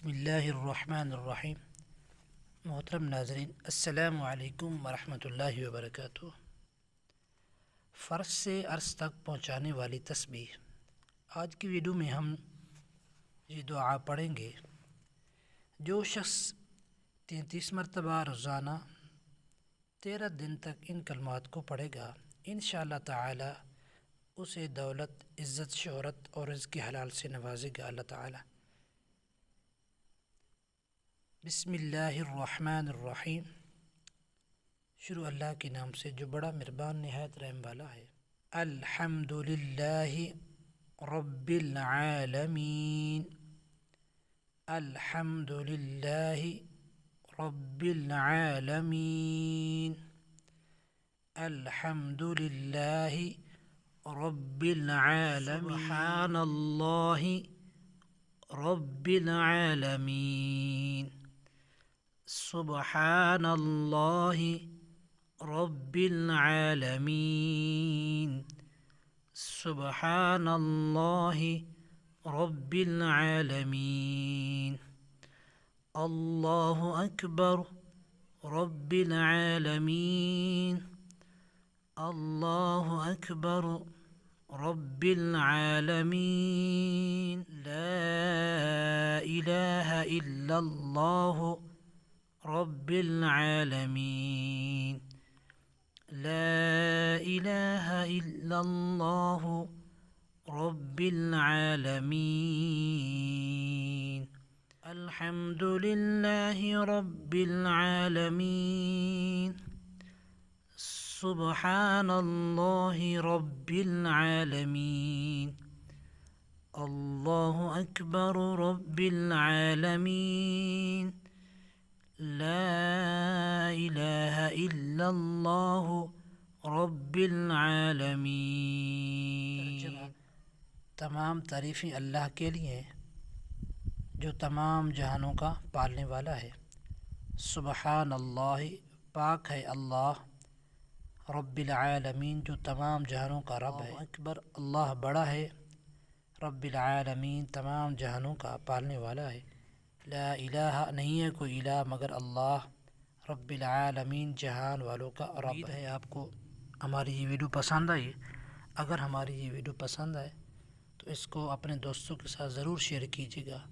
बिस्मिल्लाहिर्रहमानिर्रहीम। मोहतरम नाज़रीन, अस्सलामु अलैकुम वरहमतुल्लाहि वबरकातुहू। फ़र्श से अर्श तक पहुँचाने वाली तस्बीह। आज की वीडियो में हम ये दुआ पढ़ेंगे। जो शख्स 33 मरतबा रोज़ाना 13 दिन तक इन कलमात को पढ़ेगा, इंशाअल्लाह ताला उसे दौलत, इज़्ज़त, शोहरत और रिज़्क़ हलाल से नवाजेगा अल्लाह ताला। बिस्मिल्लाहिर्रहमानिर्रहीम। शुरू अल्लाह के नाम से जो बड़ा मेहरबान निहायत रहम वाला है। अल्हम्दुलिल्लाहि रब्बिल आलमीन। अल्हम्दुलिल्लाहि रब्बिल आलमीन। अल्हम्दुलिल्लाहि रब्बिल आलमीन। सुब्हानल्लाहि रब्बिल आलमीन। सुब्हानल्लाहि रब्बिल आलमीन। सुब्हानल्लाहि रब्बिल आलमीन। अल्लाहु अकबर रब्बिल आलमीन। अल्लाहु अकबर रब्बिल आलमीन। ला इलाहा इल्लल्लाहु रब्बिल आलमीन। ला इलाहा इल्लल्लाहु रब्बिल आलमीन। अल्हम्दुलिल्लाहि रब्बिल आलमीन। सुब्हानल्लाहि रब्बिल आलमीन। अल्लाहु अकबर रब्बिल आलमीन। ला इलाहा इल्लल्लाहु रब्बिल आलमीन। तमाम तारीफ़ें अल्लाह के लिए जो तमाम जहानों का पालने वाला है। सुब्हानल्लाह, पाक है अल्लाह, रब्बिल आलमीन, जो तमाम जहानों का रब है। अकबर, अल्लाह बड़ा है, रब्बिल आलमीन, तमाम जहानों का पालने वाला है। ला इलाहा, नहीं है कोई इलाह मगर अल्लाह, रब्बिल आलमीन, जहान वालों का रब है। आपको हमारी ये वीडियो पसंद आई। अगर हमारी ये वीडियो पसंद आए तो इसको अपने दोस्तों के साथ ज़रूर शेयर कीजिएगा।